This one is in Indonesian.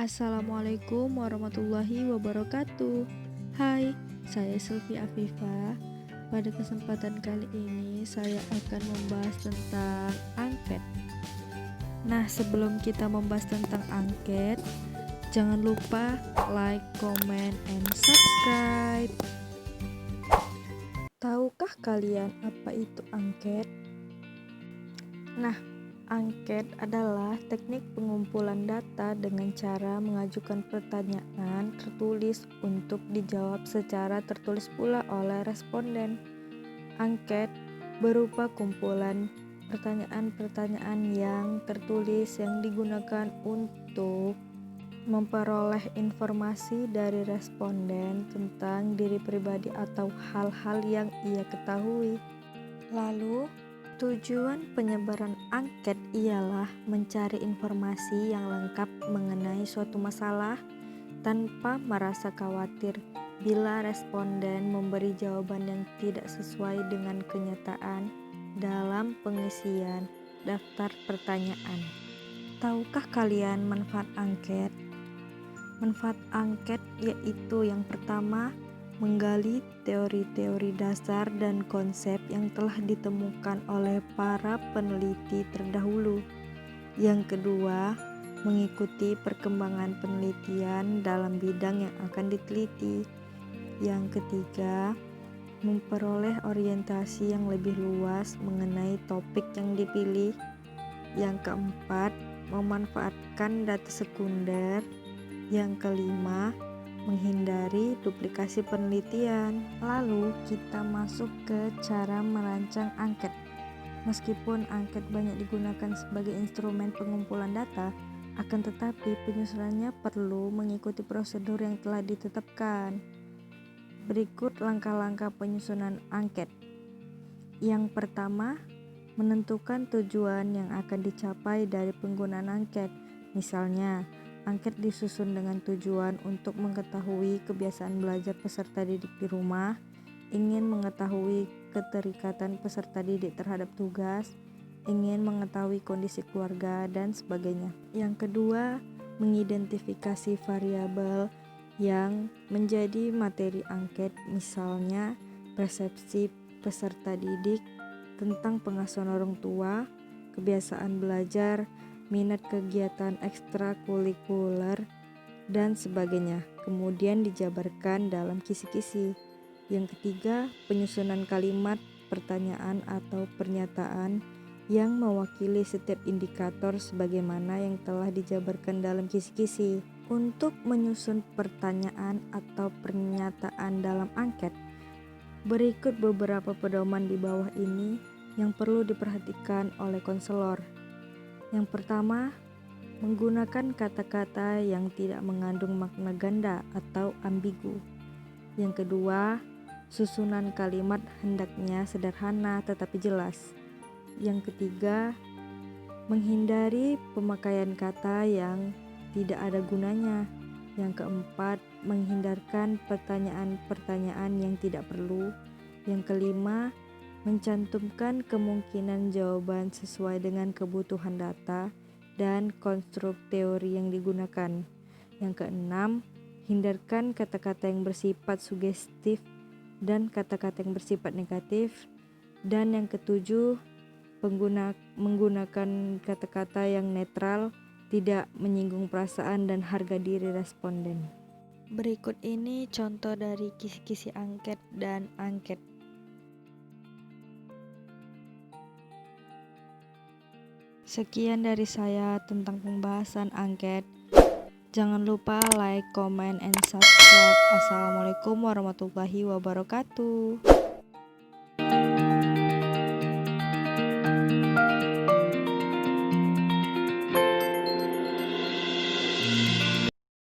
Assalamualaikum warahmatullahi wabarakatuh. Hai, saya Sylvie Afifa. Pada kesempatan kali ini saya akan membahas tentang angket. Nah, sebelum kita membahas tentang angket, jangan lupa like, comment, and subscribe. Tahukah kalian apa itu angket? Nah, angket adalah teknik pengumpulan data dengan cara mengajukan pertanyaan tertulis untuk dijawab secara tertulis pula oleh responden. Angket berupa kumpulan pertanyaan-pertanyaan yang tertulis yang digunakan untuk memperoleh informasi dari responden tentang diri pribadi atau hal-hal yang ia ketahui. Lalu, tujuan penyebaran angket ialah mencari informasi yang lengkap mengenai suatu masalah tanpa merasa khawatir bila responden memberi jawaban yang tidak sesuai dengan kenyataan dalam pengisian daftar pertanyaan. Tahukah kalian manfaat angket? Manfaat angket yaitu yang pertama, menggali teori-teori dasar dan konsep yang telah ditemukan oleh para peneliti terdahulu. Yang kedua, mengikuti perkembangan penelitian dalam bidang yang akan diteliti. Yang ketiga, memperoleh orientasi yang lebih luas mengenai topik yang dipilih. Yang keempat, memanfaatkan data sekunder. Yang kelima, menghindari duplikasi penelitian. Lalu kita masuk ke cara merancang angket. Meskipun angket banyak digunakan sebagai instrumen pengumpulan data, akan tetapi penyusunannya perlu mengikuti prosedur yang telah ditetapkan. Berikut langkah-langkah penyusunan angket. Yang pertama, menentukan tujuan yang akan dicapai dari penggunaan angket. Misalnya, angket disusun dengan tujuan untuk mengetahui kebiasaan belajar peserta didik di rumah, ingin mengetahui keterikatan peserta didik terhadap tugas, ingin mengetahui kondisi keluarga, dan sebagainya. Yang kedua, mengidentifikasi variabel yang menjadi materi angket, misalnya persepsi peserta didik tentang pengasuhan orang tua, kebiasaan belajar, minat kegiatan ekstrakurikuler, dan sebagainya. Kemudian dijabarkan dalam kisi-kisi. Yang ketiga, penyusunan kalimat, pertanyaan atau pernyataan yang mewakili setiap indikator sebagaimana yang telah dijabarkan dalam kisi-kisi. Untuk menyusun pertanyaan atau pernyataan dalam angket, berikut beberapa pedoman di bawah ini yang perlu diperhatikan oleh konselor. Yang pertama, menggunakan kata-kata yang tidak mengandung makna ganda atau ambigu. Yang kedua, susunan kalimat hendaknya sederhana tetapi jelas. Yang ketiga, menghindari pemakaian kata yang tidak ada gunanya. Yang keempat, menghindarkan pertanyaan-pertanyaan yang tidak perlu. Yang kelima, mencantumkan kemungkinan jawaban sesuai dengan kebutuhan data dan konstruk teori yang digunakan. Yang keenam, hindarkan kata-kata yang bersifat sugestif dan kata-kata yang bersifat negatif. Dan yang ketujuh, menggunakan kata-kata yang netral, tidak menyinggung perasaan dan harga diri responden. Berikut ini contoh dari kisi-kisi angket dan angket. Sekian dari saya tentang pembahasan angket. Jangan lupa like, comment, and subscribe. Assalamualaikum warahmatullahi wabarakatuh.